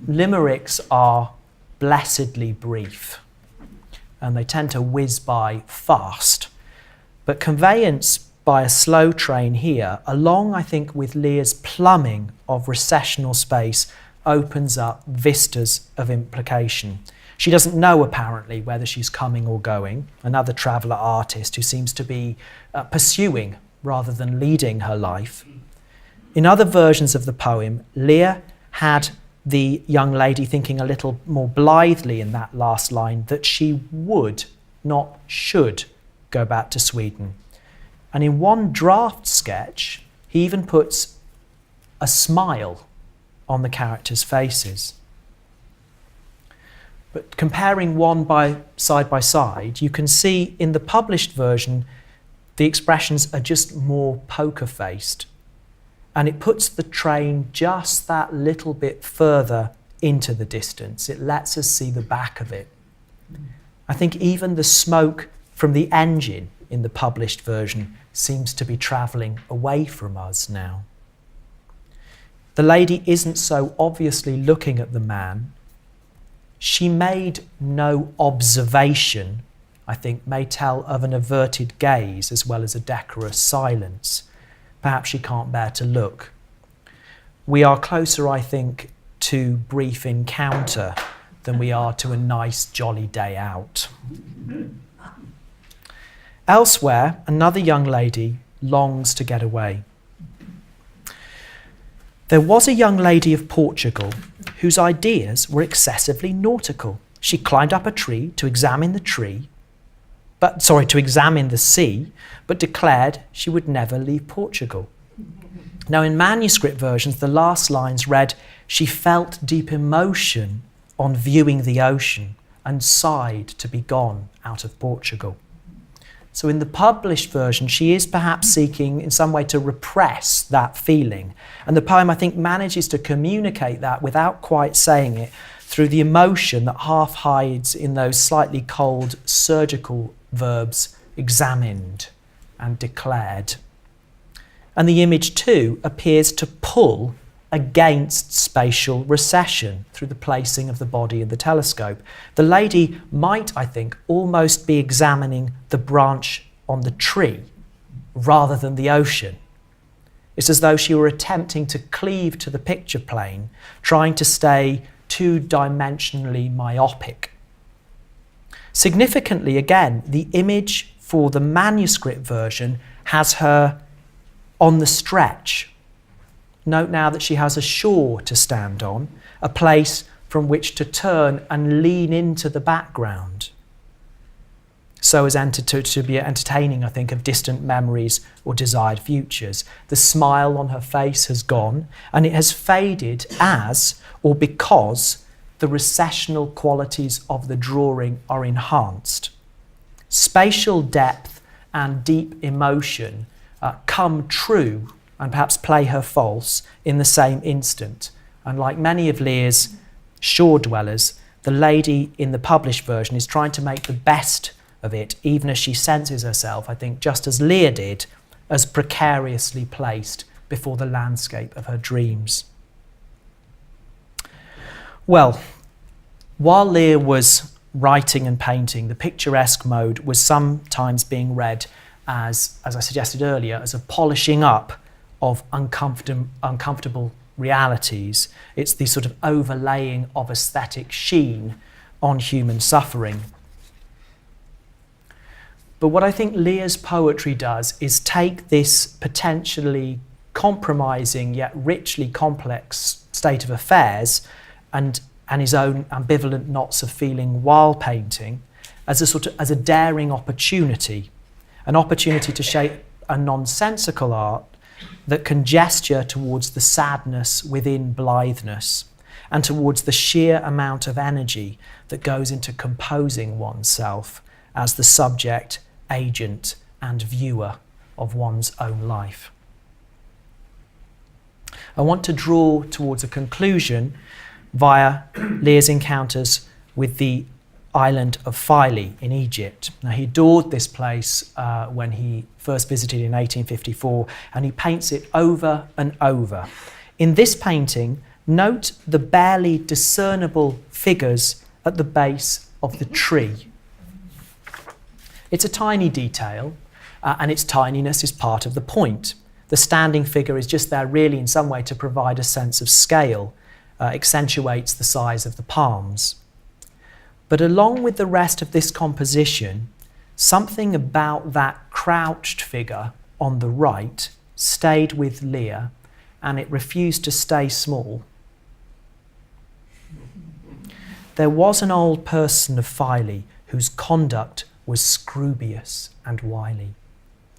limericks are blessedly brief, and they tend to whiz by fast. But conveyance by a slow train here, along, I think, with Lear's plumbing of recessional space, opens up vistas of implication. She doesn't know, apparently, whether she's coming or going, another traveller artist who seems to be pursuing rather than leading her life. In other versions of the poem, Lear had the young lady thinking a little more blithely in that last line that she would, not should, go back to Sweden. And in one draft sketch, he even puts a smile on the characters' faces. But comparing one by side, you can see in the published version the expressions are just more poker-faced, and it puts the train just that little bit further into the distance. It lets us see the back of it. I think even the smoke from the engine in the published version seems to be travelling away from us now. The lady isn't so obviously looking at the man. She made no observation, I think, may tell of an averted gaze as well as a decorous silence. Perhaps she can't bear to look. We are closer, I think, to brief encounter than we are to a nice jolly day out. Elsewhere, another young lady longs to get away. There was a young lady of Portugal whose ideas were excessively nautical. She climbed up a tree to examine the sea, but declared she would never leave Portugal. Now, in manuscript versions, the last lines read, "She felt deep emotion on viewing the ocean and sighed to be gone out of Portugal." So in the published version, she is perhaps seeking in some way to repress that feeling. And the poem, I think, manages to communicate that without quite saying it through the emotion that half hides in those slightly cold surgical verbs examined and declared. And the image too appears to pull against spatial recession through the placing of the body in the telescope. The lady might, I think, almost be examining the branch on the tree rather than the ocean. It's as though she were attempting to cleave to the picture plane, trying to stay two-dimensionally myopic. Significantly, again, the image for the manuscript version has her on the stretch. Note now that she has a shore to stand on, a place from which to turn and lean into the background, so as to be entertaining, I think, of distant memories or desired futures. The smile on her face has gone, and it has faded as, or because, the recessional qualities of the drawing are enhanced. Spatial depth and deep emotion come true and perhaps play her false in the same instant. And like many of Lear's shore dwellers, the lady in the published version is trying to make the best of it, even as she senses herself, I think, just as Lear did, as precariously placed before the landscape of her dreams. Well, while Lear was writing and painting, the picturesque mode was sometimes being read as I suggested earlier, as a polishing up of uncomfortable realities. It's the sort of overlaying of aesthetic sheen on human suffering. But what I think Lear's poetry does is take this potentially compromising yet richly complex state of affairs and his own ambivalent knots of feeling while painting as a daring opportunity, an opportunity to shape a nonsensical art that can gesture towards the sadness within blitheness and towards the sheer amount of energy that goes into composing oneself as the subject, agent, and viewer of one's own life. I want to draw towards a conclusion via Lear's encounters with the island of Philae in Egypt. Now, he adored this place when he first visited in 1854, and he paints it over and over. In this painting, note the barely discernible figures at the base of the tree. It's a tiny detail, and its tininess is part of the point. The standing figure is just there really in some way to provide a sense of scale, accentuates the size of the palms. But along with the rest of this composition, something about that crouched figure on the right stayed with Lear, and it refused to stay small. There was an old person of Philae whose conduct was scroobious and wily.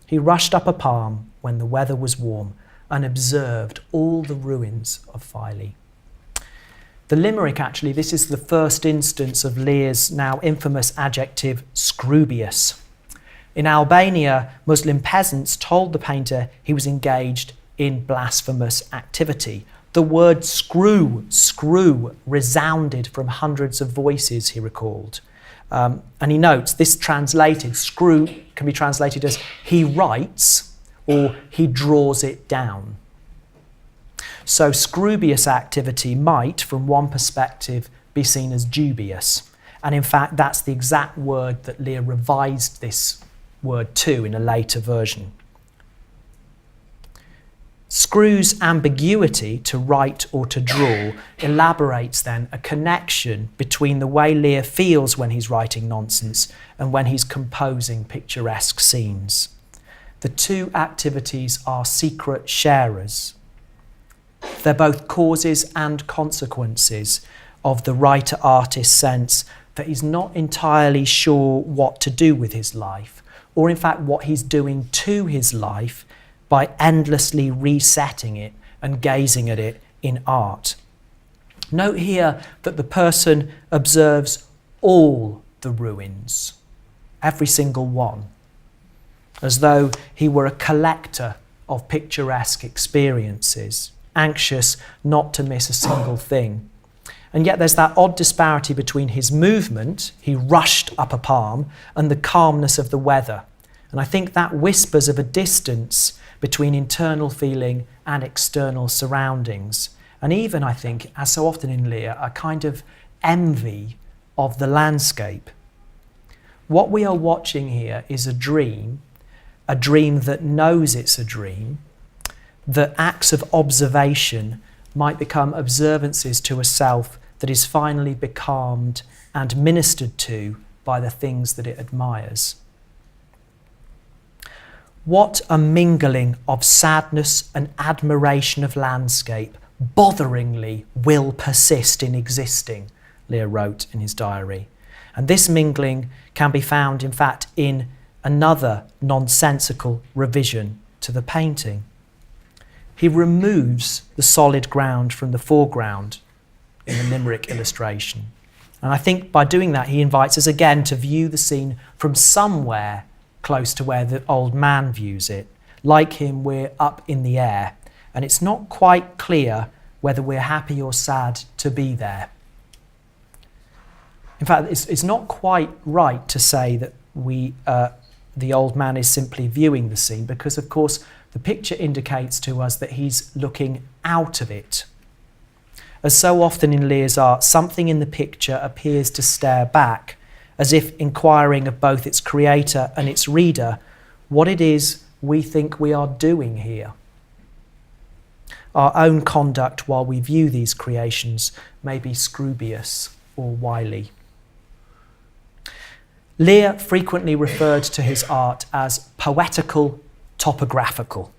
He rushed up a palm when the weather was warm and observed all the ruins of Philae. The limerick, actually, this is the first instance of Lear's now infamous adjective scroobious. In Albania, Muslim peasants told the painter he was engaged in blasphemous activity. The word screw, resounded from hundreds of voices, he recalled. And he notes this translated, screw can be translated as he writes or he draws it down. So scroobious activity might, from one perspective, be seen as dubious. And in fact, that's the exact word that Lear revised this word to in a later version. Screw's ambiguity, to write or to draw, elaborates then a connection between the way Lear feels when he's writing nonsense and when he's composing picturesque scenes. The two activities are secret sharers. They're both causes and consequences of the writer-artist sense that he's not entirely sure what to do with his life, or in fact what he's doing to his life by endlessly resetting it and gazing at it in art. Note here that the person observes all the ruins, every single one, as though he were a collector of picturesque experiences, anxious not to miss a single thing. And yet there's that odd disparity between his movement, he rushed up a palm, and the calmness of the weather. And I think that whispers of a distance between internal feeling and external surroundings. And even, I think, as so often in Lear, a kind of envy of the landscape. What we are watching here is a dream that knows it's a dream, that acts of observation might become observances to a self that is finally becalmed and ministered to by the things that it admires. What a mingling of sadness and admiration of landscape botheringly will persist in existing, Lear wrote in his diary. And this mingling can be found, in fact, in another nonsensical revision to the painting. He removes the solid ground from the foreground in the Limerick illustration. And I think by doing that, he invites us again to view the scene from somewhere close to where the old man views it. Like him, we're up in the air, and it's not quite clear whether we're happy or sad to be there. In fact, it's not quite right to say that the old man is simply viewing the scene, because, of course, the picture indicates to us that he's looking out of it. As so often in Lear's art, something in the picture appears to stare back, as if inquiring of both its creator and its reader what it is we think we are doing here. Our own conduct while we view these creations may be scrubious or wily. Lear frequently referred to his art as poetical topographical.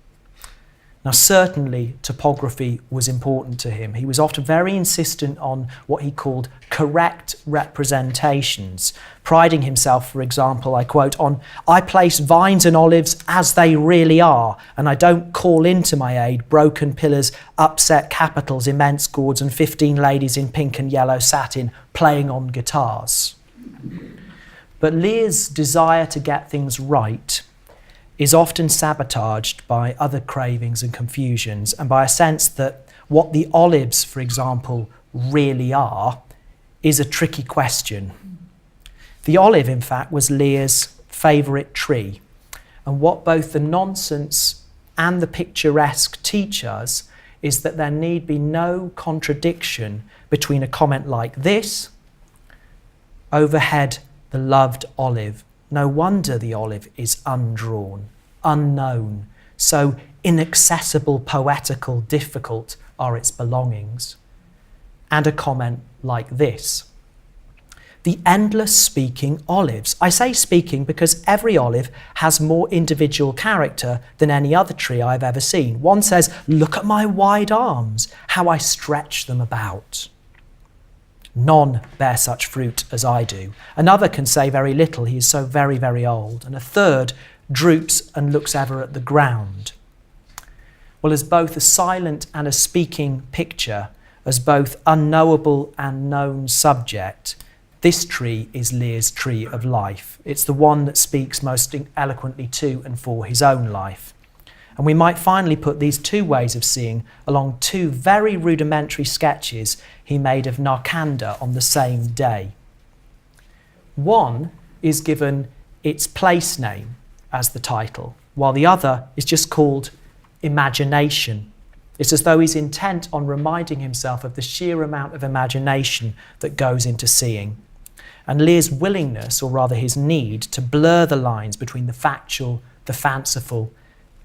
Now, certainly topography was important to him. He was often very insistent on what he called correct representations, priding himself, for example, I quote, on, "I place vines and olives as they really are, and I don't call in to my aid broken pillars, upset capitals, immense gourds, and 15 ladies in pink and yellow satin playing on guitars." But Lear's desire to get things right is often sabotaged by other cravings and confusions, and by a sense that what the olives, for example, really are is a tricky question. The olive, in fact, was Lear's favourite tree, and what both the nonsense and the picturesque teach us is that there need be no contradiction between a comment like this, "Overhead, the loved olive. No wonder the olive is undrawn, unknown, so inaccessible, poetical, difficult are its belongings." And a comment like this: "The endless speaking olives." I say speaking because every olive has more individual character than any other tree I've ever seen. One says, "Look at my wide arms, how I stretch them about. None bear such fruit as I do." Another can say very little, he is so very, very old. And a third droops and looks ever at the ground. Well, as both a silent and a speaking picture, as both unknowable and known subject, this tree is Lear's tree of life. It's the one that speaks most eloquently to and for his own life. And we might finally put these two ways of seeing along two very rudimentary sketches he made of Narkanda on the same day. One is given its place name as the title, while the other is just called Imagination. It's as though he's intent on reminding himself of the sheer amount of imagination that goes into seeing. And Lear's willingness, or rather his need, to blur the lines between the factual, the fanciful,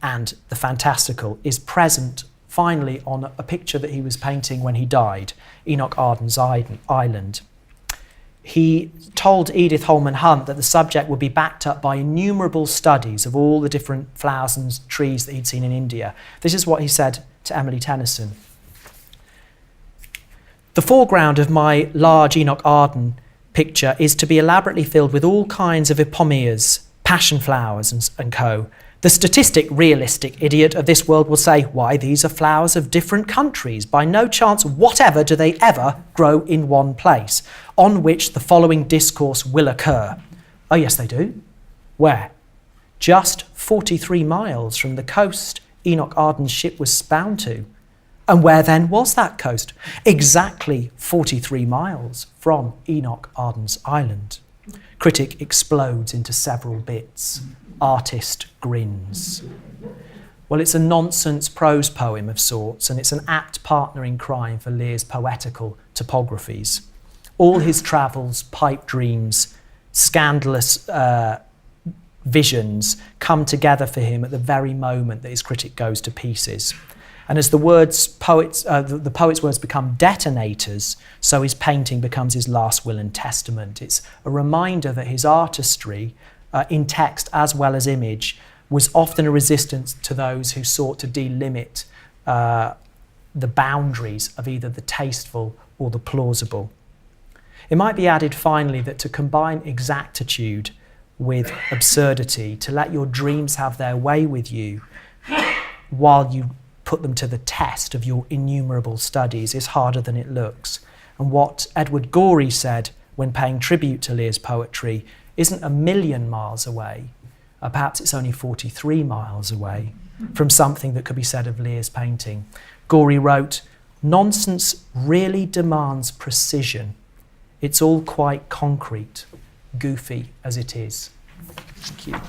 and the fantastical is present finally on a picture that he was painting when he died, Enoch Arden's Island. He told Edith Holman Hunt that the subject would be backed up by innumerable studies of all the different flowers and trees that he'd seen in India. This is what he said to Emily Tennyson: "The foreground of my large Enoch Arden picture is to be elaborately filled with all kinds of epomeas, passion flowers and co. The statistic, realistic idiot of this world will say, why, these are flowers of different countries. By no chance whatever do they ever grow in one place, on which the following discourse will occur." Oh, yes, they do. Where? Just 43 miles from the coast Enoch Arden's ship was bound to. And where then was that coast? Exactly 43 miles from Enoch Arden's island. Critic explodes into several bits. Artist grins. Well, it's a nonsense prose poem of sorts, and it's an apt partner in crime for Lear's poetical topographies. All his travels, pipe dreams, scandalous visions come together for him at the very moment that his critic goes to pieces. And as the poet's words become detonators, so his painting becomes his last will and testament. It's a reminder that his artistry, in text as well as image, was often a resistance to those who sought to delimit the boundaries of either the tasteful or the plausible. It might be added finally that to combine exactitude with absurdity, to let your dreams have their way with you while you put them to the test of your innumerable studies, is harder than it looks. And what Edward Gorey said when paying tribute to Lear's poetry isn't a million miles away, perhaps it's only 43 miles away from something that could be said of Lear's painting. Gorey wrote, "Nonsense really demands precision. It's all quite concrete, goofy as it is." Thank you.